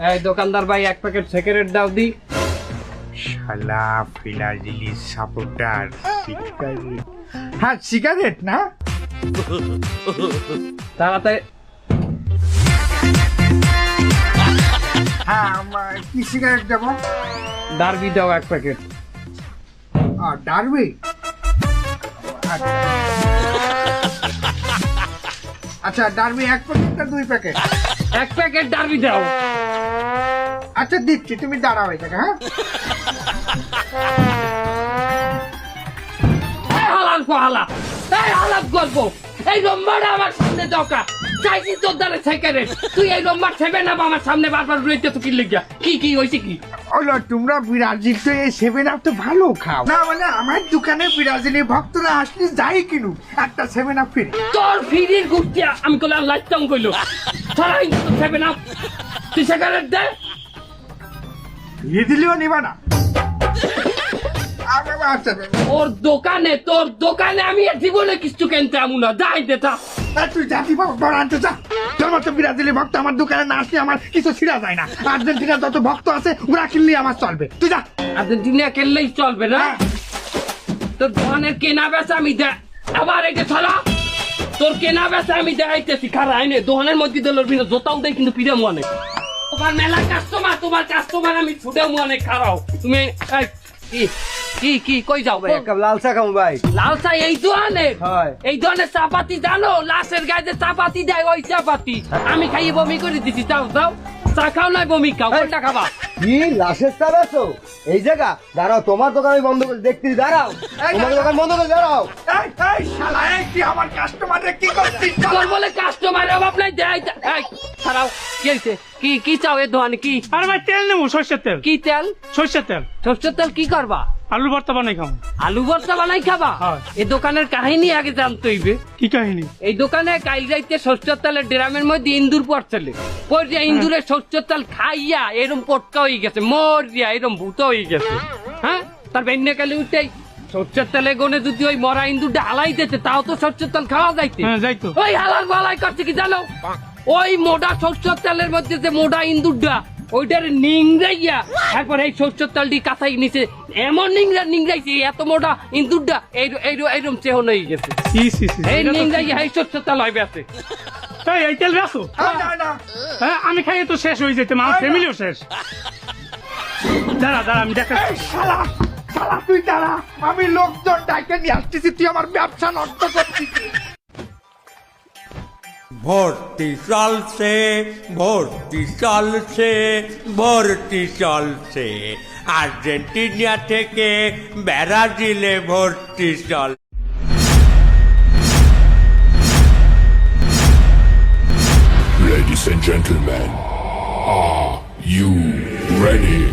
এই দোকানদার ভাই এক প্যাকেট সিগারেট দাও দি। শালা ফিলাজিলি সাপোর্টার সিগারেট। হ্যাঁ সিগারেট না, তাড়াতাড়ি। হ্যাঁ কি সিগারেট দেবো? ডার্বি দাও এক প্যাকেট। ডারবি, আচ্ছা ডারবি এক প্যাকেট না 2 প্যাকেট? এক প্যাকেট ডার্বি দাও। আচ্ছা দিচ্ছি, তুমি দাঁড়াও এই জায়গায়। হ্যাঁ হালাল ফহালা, এই হালাল গল্প, এই নম্বরটা আমার সামনে দরকার। চাইছি তোর দ্বারা সিগারেট, তুই এই নম্বর ছেবে না আমার সামনে বারবার রইতে তো কি লিখা? কি হয়েছে কি? হলো তোমরা ব্রাজিল তো এই 7 আপ তো ভালো খাও না, মানে আমার দোকানে ব্রাজিলের ভক্তরা আসলে যাই কিনু একটা 7 আপ ফ্রি। তোর ফিরির গুটিয়া আমি কইলাম লাইটাম কইলো ছাড়াই তো ছেবে না, তুই সিগারেট দে। ফিরে দিলেও নিবা না? আচ্ছা তোর দোকানে আমি জীবনে কিছু কিনতে আমু না, যাই দেতা। তুই জাতি বড় আনতে যা। তোর মতো ব্রাজিলের ভক্ত আমার দোকানে না আসলে আমার কিছু ছিঁড়া যায় না। আর্জেন্টিনার যত ভক্ত আছে ওরা কিনলে আমার চলবে, তুই যা। আর্জেন্টিনা খেললেই চলবে না? তোর দোকানের কেনা বেচা আমি আবার এটা ছাড়া তোর কেনা বেচা আমি দেখাইতেছি। খারা আইনে দোকানের মধ্যে দিল জোতাও দেয় কিন্তু পিড়ে মনে তোমার মেলা কাস্টমার, তোমার কাস্টমার আমি ছুটে মনে খারাও। তুমি কি কই যাও ভাই? লাল চা খাবো ভাই। লাল চা এই দোকানে? হয়। এই দোকানের চাপাতি জানো? লাশের গায়ে চাপাতি দেয়, ওই চাপাতি আমি খাইয়ে বমি করে দিছি। যাও চা খাও নাই বমি খাও, কোনটা খাবা? কি লাশের চা বেচো এই জায়গা? দাঁড়াও, তোমার দোকান আমি বন্ধ করে দেখতেছি। দাঁড়াও, তোমার দোকান বন্ধ করে দাঁড়াও। এই শালা, এই কি আমার কাস্টমারে কি করছিস? তোর বলে কাস্টমার অভাব নাই দেয়। খারাও কি হয়েছে? কি চাও এ দোকানে? কি আরে ভাই তেল নেবো, সর্ষের তেল। কি তেল? সর্ষের তেল। সরষের তেল কি করবা? আলু ভর্তা বানাই খাবো। আলু ভর্তা বানাই খাবা? হ্যাঁ। এই দোকানের কাহিনী আগে জানতে হইবে। কি কাহিনী? এই দোকানে কাইল যাইতে সরষের তেলের ড্রামের মধ্যে ইন্দুর পড়ছিলে, পড়িয়া ইন্দুরের সরষের তেল খাইয়া এরম পটকা হয়ে গেছে, মরিয়া এরম ভূত হয়ে গেছে। হ্যাঁ, তার বেন্যা কালে উঠেই সরষের তেলে গনে যদি ওই মরা ইন্দুরটা হালাই দিতে, তাও তো সরষের তেল খাওয়া যাইতে। হ্যাঁ যাইতো। ওই হালাল বালাই করছে কি জানো? ওই মোটা সরষের তেলের মধ্যে যে মোটা ইন্দুরটা ওইটার নিংড়াইয়া একবার এই সরষের তেলটি কাঁথাই নিচে এমন নিংড়াইছে, এত মোটা ইন্দুরটা এইরকম চেহন হয়ে গেছে। এই নিংড়াইয়া এই সরষের তেল হয় বেঁচে। এই তেল বেচো? না হ্যাঁ, আমি খাইয়ে তো শেষ হয়ে যেতাম, আমার ফ্যামিলিও শেষ। দাঁড়া আমি দেখা। শালা শালা তুই দাঁড়া, আমি লোকজন ডাকে নিয়ে আসতেছি, তুই আমার ব্যবসা নষ্ট করছিস। ভর্তি চলছে, ভর্তি চলছে, ভর্তি চলছে, আর্জেন্টিনা থেকে ব্রাজিলে ভর্তি চল। Ladies and gentlemen, are you ready?